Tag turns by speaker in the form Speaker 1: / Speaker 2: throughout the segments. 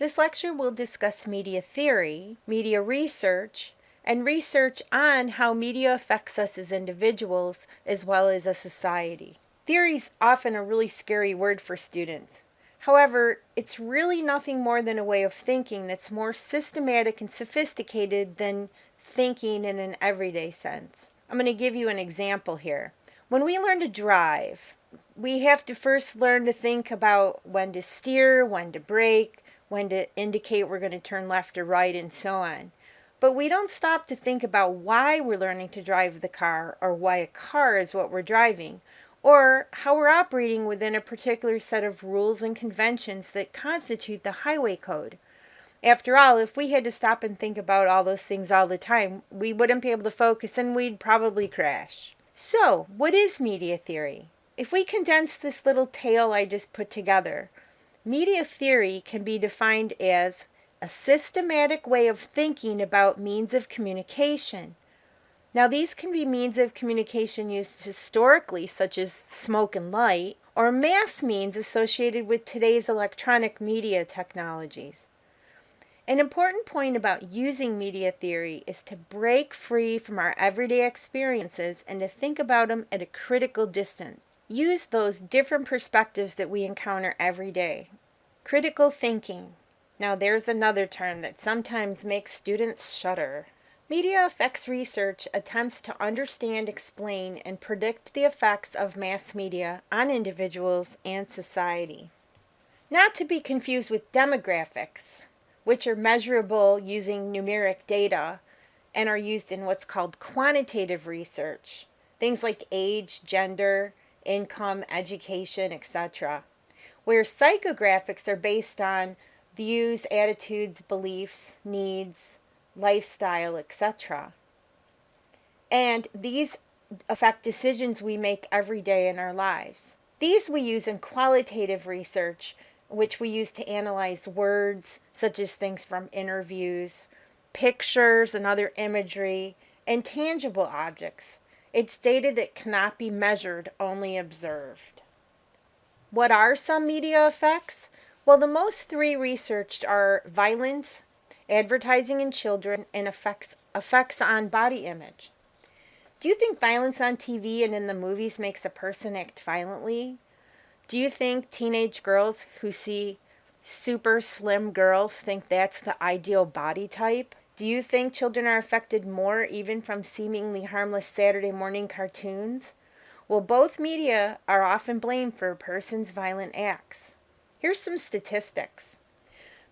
Speaker 1: This lecture will discuss media theory, media research, and research on how media affects us as individuals as well as a society. Theory is often a really scary word for students. However, it's really nothing more than a way of thinking that's more systematic and sophisticated than thinking in an everyday sense. I'm going to give you an example here. When we learn to drive, we have to first learn to think about when to steer, when to brake, when to indicate we're going to turn left or right, and so on. But we don't stop to think about why we're learning to drive the car, or why a car is what we're driving, or how we're operating within a particular set of rules and conventions that constitute the highway code. After all, if we had to stop and think about all those things all the time, we wouldn't be able to focus and we'd probably crash. So, what is media theory? If we condense this little tale I just put together, media theory can be defined as a systematic way of thinking about means of communication. Now, these can be means of communication used historically, such as smoke and light, or mass means associated with today's electronic media technologies. An important point about using media theory is to break free from our everyday experiences and to think about them at a critical distance. Use those different perspectives that we encounter every day. Critical thinking. Now, there's another term that sometimes makes students shudder. Media effects research attempts to understand, explain, and predict the effects of mass media on individuals and society. Not to be confused with demographics, which are measurable using numeric data and are used in what's called quantitative research, things like age, gender, income, education, etc., where psychographics are based on views, attitudes, beliefs, needs, lifestyle, etc. And these affect decisions we make every day in our lives. These we use in qualitative research, which we use to analyze words, such as things from interviews, pictures and other imagery, and tangible objects. It's data that cannot be measured, only observed. What are some media effects? Well, the most three researched are violence, advertising in children, and effects on body image. Do you think violence on TV and in the movies makes a person act violently? Do you think teenage girls who see super slim girls think that's the ideal body type? Do you think children are affected more even from seemingly harmless Saturday morning cartoons? Well, both media are often blamed for a person's violent acts. Here's some statistics.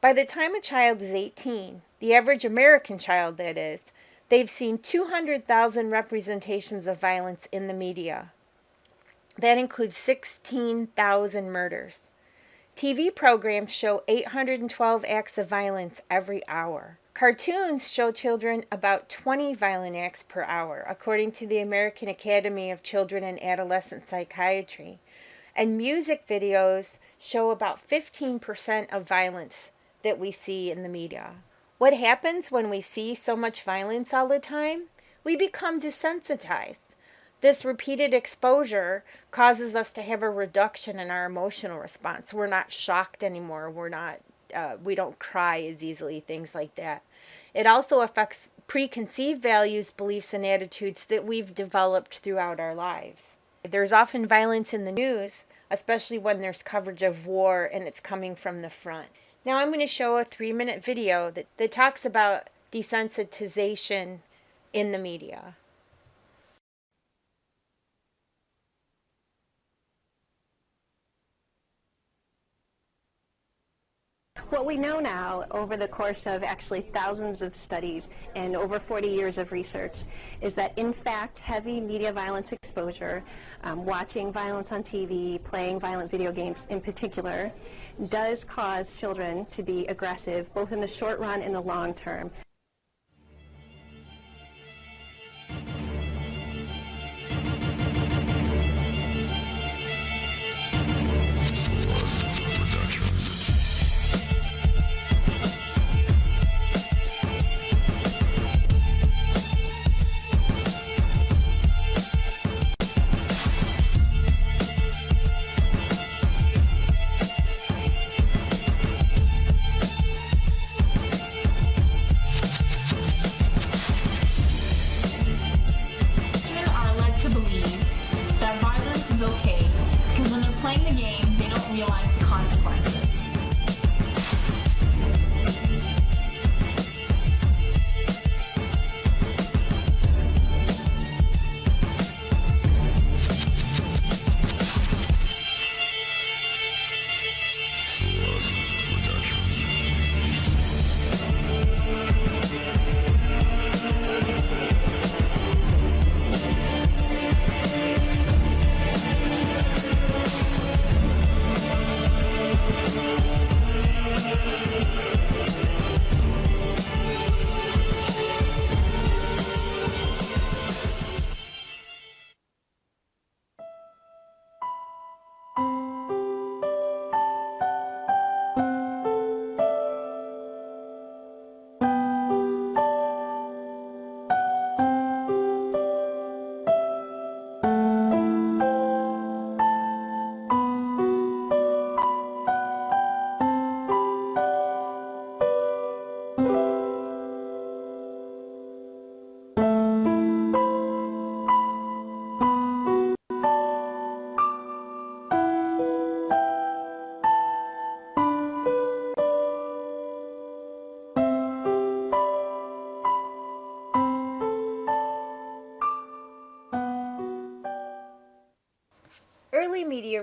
Speaker 1: By the time a child is 18, the average American child that is, they've seen 200,000 representations of violence in the media. That includes 16,000 murders. TV programs show 812 acts of violence every hour. Cartoons show children about 20 violent acts per hour, according to the American Academy of Children and Adolescent Psychiatry. And music videos show about 15% of violence that we see in the media. What happens when we see so much violence all the time? We become desensitized. This repeated exposure causes us to have a reduction in our emotional response. We're not shocked anymore. We don't cry as easily, things like that. It also affects preconceived values, beliefs, and attitudes that we've developed throughout our lives. There's often violence in the news, especially when there's coverage of war and it's coming from the front. Now I'm going to show a 3-minute video that talks about desensitization in the media.
Speaker 2: What we know now, over the course of actually thousands of studies and over 40 years of research, is that in fact heavy media violence exposure, watching violence on TV, playing violent video games in particular, does cause children to be aggressive, both in the short run and the long term.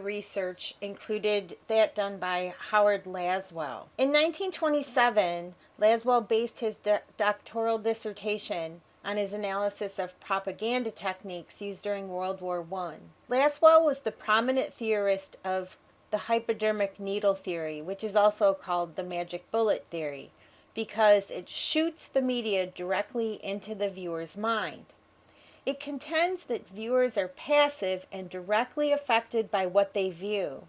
Speaker 1: research included that done by Howard Laswell. In 1927, Laswell based his doctoral dissertation on his analysis of propaganda techniques used during World War I. Laswell was the prominent theorist of the hypodermic needle theory, which is also called the magic bullet theory, because it shoots the media directly into the viewer's mind. It contends that viewers are passive and directly affected by what they view,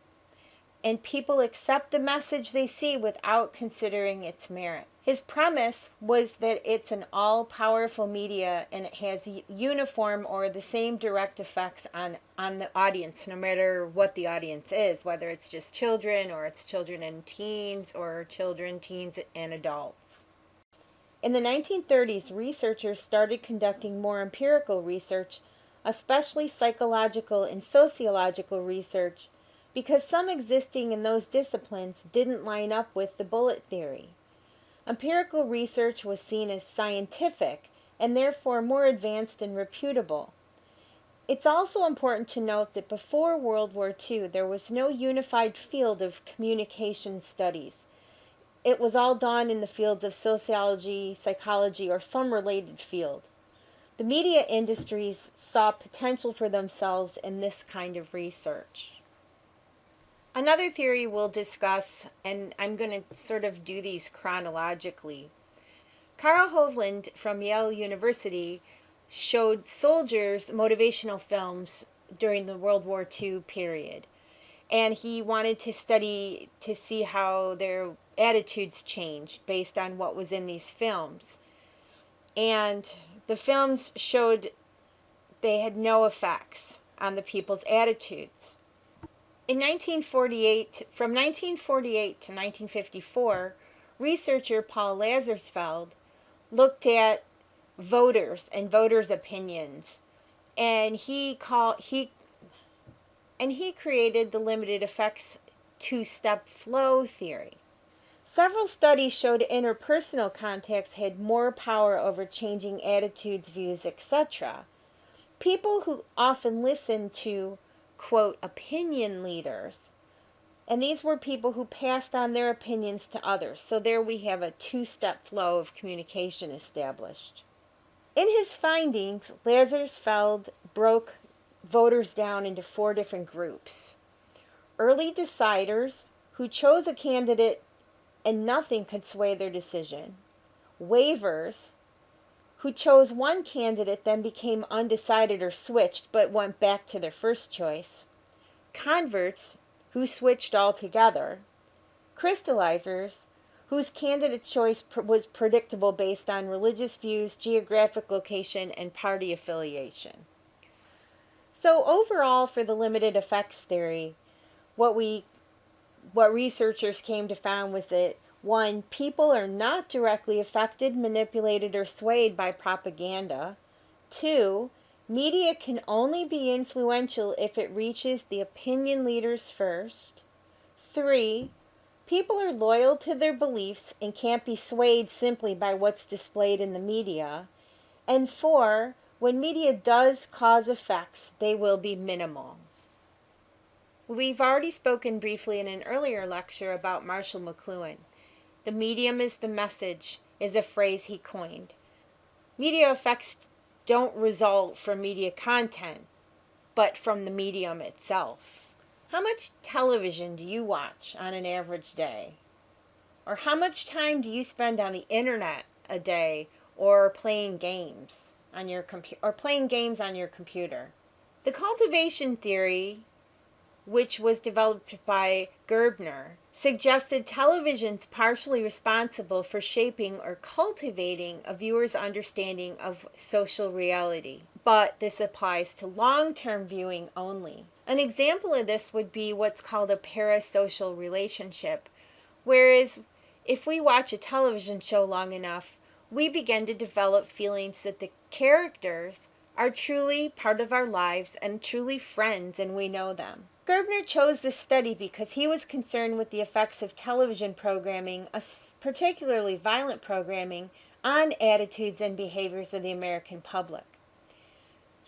Speaker 1: and people accept the message they see without considering its merit. His premise was that it's an all-powerful media and it has uniform or the same direct effects on the audience, no matter what the audience is, whether it's just children or it's children and teens or children, teens, and adults. In the 1930s, researchers started conducting more empirical research, especially psychological and sociological research, because some existing in those disciplines didn't line up with the bullet theory. Empirical research was seen as scientific and therefore more advanced and reputable. It's also important to note that before World War II, there was no unified field of communication studies. It was all done in the fields of sociology, psychology, or some related field. The media industries saw potential for themselves in this kind of research. Another theory we'll discuss, and I'm going to sort of do these chronologically. Carl Hovland from Yale University showed soldiers motivational films during the World War II period. And he wanted to study to see how their attitudes changed based on what was in these films. And the films showed they had no effects on the people's attitudes. In 1948, from 1948 to 1954, researcher Paul Lazarsfeld looked at voters and voters' opinions, and he created the limited effects two-step flow theory. Several studies showed interpersonal contacts had more power over changing attitudes, views, etc. People who often listened to, quote, opinion leaders, and these were people who passed on their opinions to others. So there we have a two-step flow of communication established. In his findings, Lazarsfeld broke voters down into 4 different groups. Early deciders, who chose a candidate and nothing could sway their decision. Waivers, who chose one candidate then became undecided or switched but went back to their first choice. Converts, who switched altogether. Crystallizers, whose candidate choice was predictable based on religious views, geographic location, and party affiliation. So overall, for the limited effects theory, what researchers came to find was that 1, people are not directly affected, manipulated, or swayed by propaganda. 2, media can only be influential if it reaches the opinion leaders first. 3, people are loyal to their beliefs and can't be swayed simply by what's displayed in the media. And 4, when media does cause effects, they will be minimal. We've already spoken briefly in an earlier lecture about Marshall McLuhan. The medium is the message is a phrase he coined. Media effects don't result from media content, but from the medium itself. How much television do you watch on an average day? Or how much time do you spend on the internet a day, or playing games on your computer? The cultivation theory, which was developed by Gerbner, suggested television's partially responsible for shaping or cultivating a viewer's understanding of social reality. But this applies to long-term viewing only. An example of this would be what's called a parasocial relationship, whereas if we watch a television show long enough, we begin to develop feelings that the characters are truly part of our lives and truly friends, and we know them. Gerbner chose this study because he was concerned with the effects of television programming, particularly violent programming, on attitudes and behaviors of the American public.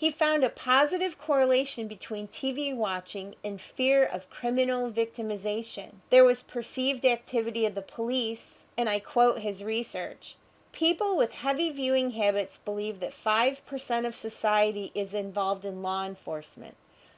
Speaker 1: He found a positive correlation between TV watching and fear of criminal victimization. There was perceived activity of the police, and I quote his research. People with heavy viewing habits believe that 5% of society is involved in law enforcement.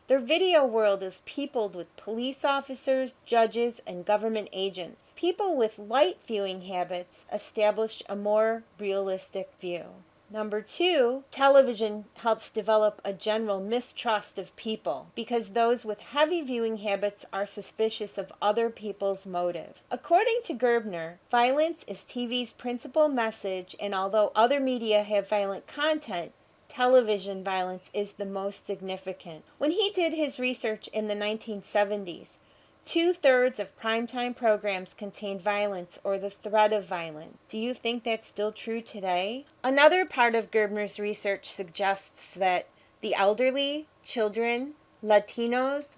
Speaker 1: Their video world is peopled with police officers, judges, and government agents. People with light viewing habits establish a more realistic view. Number 2, television helps develop a general mistrust of people because those with heavy viewing habits are suspicious of other people's motive. According to Gerbner, violence is TV's principal message, and although other media have violent content, television violence is the most significant. When he did his research in the 1970s, 2/3 of primetime programs contained violence or the threat of violence. Do you think that's still true today? Another part of Gerbner's research suggests that the elderly, children, Latinos,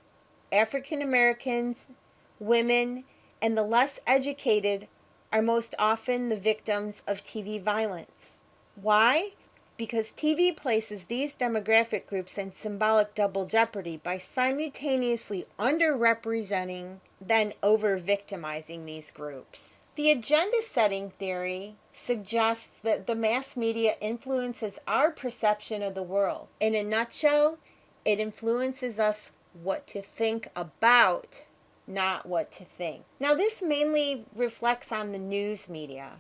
Speaker 1: African Americans, women, and the less educated are most often the victims of TV violence. Why? Because TV places these demographic groups in symbolic double jeopardy by simultaneously underrepresenting then over-victimizing these groups. The agenda setting theory suggests that the mass media influences our perception of the world. In a nutshell, it influences us what to think about, not what to think. Now, this mainly reflects on the news media,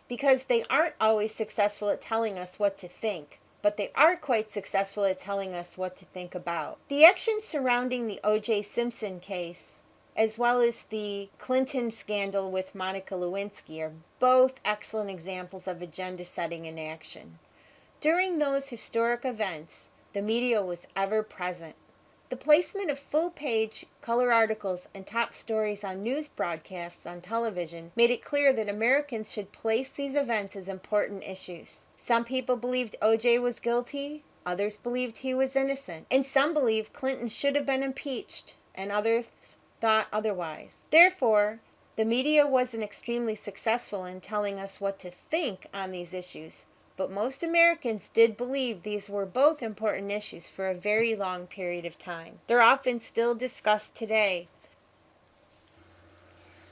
Speaker 1: because they aren't always successful at telling us what to think, but they are quite successful at telling us what to think about. The actions surrounding the O.J. Simpson case, as well as the Clinton scandal with Monica Lewinsky, are both excellent examples of agenda setting in action. During those historic events, the media was ever present. The placement of full-page color articles and top stories on news broadcasts on television made it clear that Americans should place these events as important issues. Some people believed O.J. was guilty, others believed he was innocent, and some believed Clinton should have been impeached, and others thought otherwise. Therefore, the media wasn't extremely successful in telling us what to think on these issues, but most Americans did believe these were both important issues for a very long period of time. They're often still discussed today.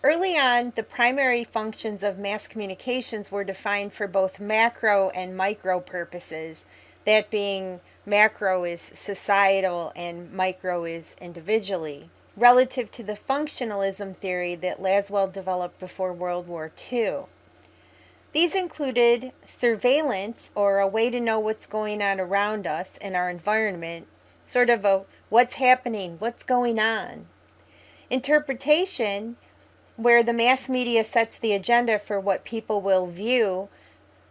Speaker 1: Early on, the primary functions of mass communications were defined for both macro and micro purposes, that being macro is societal and micro is individually, relative to the functionalism theory that Laswell developed before World War II. These included surveillance, or a way to know what's going on around us in our environment, sort of a what's happening, what's going on. Interpretation, where the mass media sets the agenda for what people will view,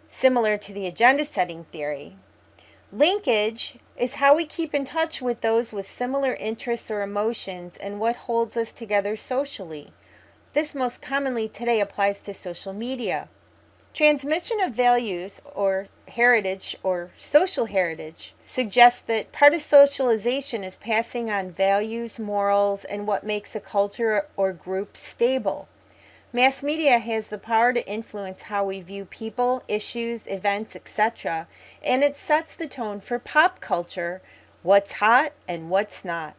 Speaker 1: similar to the agenda setting theory. Linkage is how we keep in touch with those with similar interests or emotions and what holds us together socially. This most commonly today applies to social media. Transmission of values, or heritage, or social heritage, suggests that part of socialization is passing on values, morals, and what makes a culture or group stable. Mass media has the power to influence how we view people, issues, events, etc., and it sets the tone for pop culture, what's hot and what's not.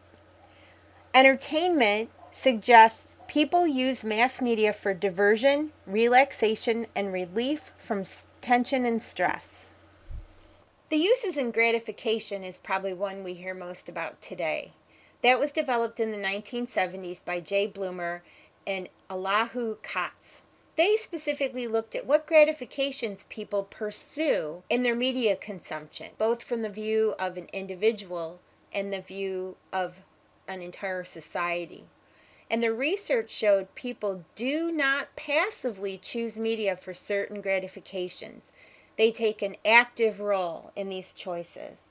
Speaker 1: Entertainment suggests people use mass media for diversion, relaxation, and relief from tension and stress. The uses in gratification is probably one we hear most about today. That was developed in the 1970s by Jay Bloomer and Allahu Katz. They specifically looked at what gratifications people pursue in their media consumption, both from the view of an individual and the view of an entire society. And the research showed people do not passively choose media for certain gratifications. They take an active role in these choices.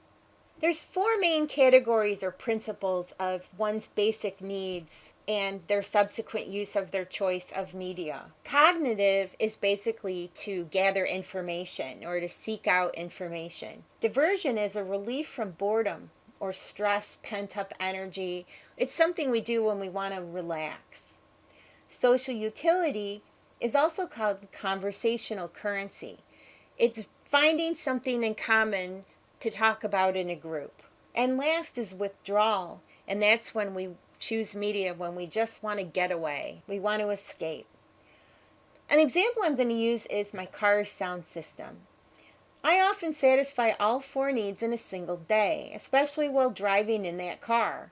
Speaker 1: There's 4 main categories or principles of one's basic needs and their subsequent use of their choice of media. Cognitive is basically to gather information or to seek out information. Diversion is a relief from boredom or stress, pent-up energy. It's something we do when we want to relax. Social utility is also called conversational currency. It's finding something in common to talk about in a group. And last is withdrawal, and that's when we choose media when we just want to get away. We want to escape. An example I'm going to use is my car's sound system. I often satisfy all four needs in a single day, especially while driving in that car.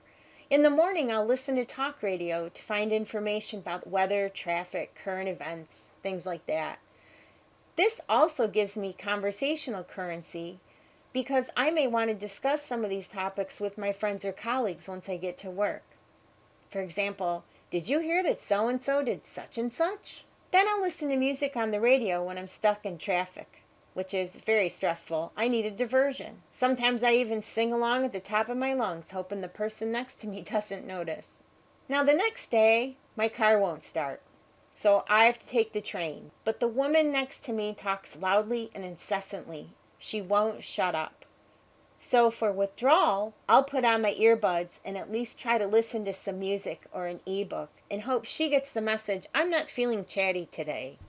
Speaker 1: In the morning, I'll listen to talk radio to find information about weather, traffic, current events, things like that. This also gives me conversational currency because I may want to discuss some of these topics with my friends or colleagues once I get to work. For example, did you hear that so-and-so did such and such? Then I'll listen to music on the radio when I'm stuck in traffic, which is very stressful. I need a diversion. Sometimes I even sing along at the top of my lungs, hoping the person next to me doesn't notice. Now the next day, my car won't start, so I have to take the train. But the woman next to me talks loudly and incessantly. She won't shut up. So for withdrawal, I'll put on my earbuds and at least try to listen to some music or an ebook and hope she gets the message I'm not feeling chatty today.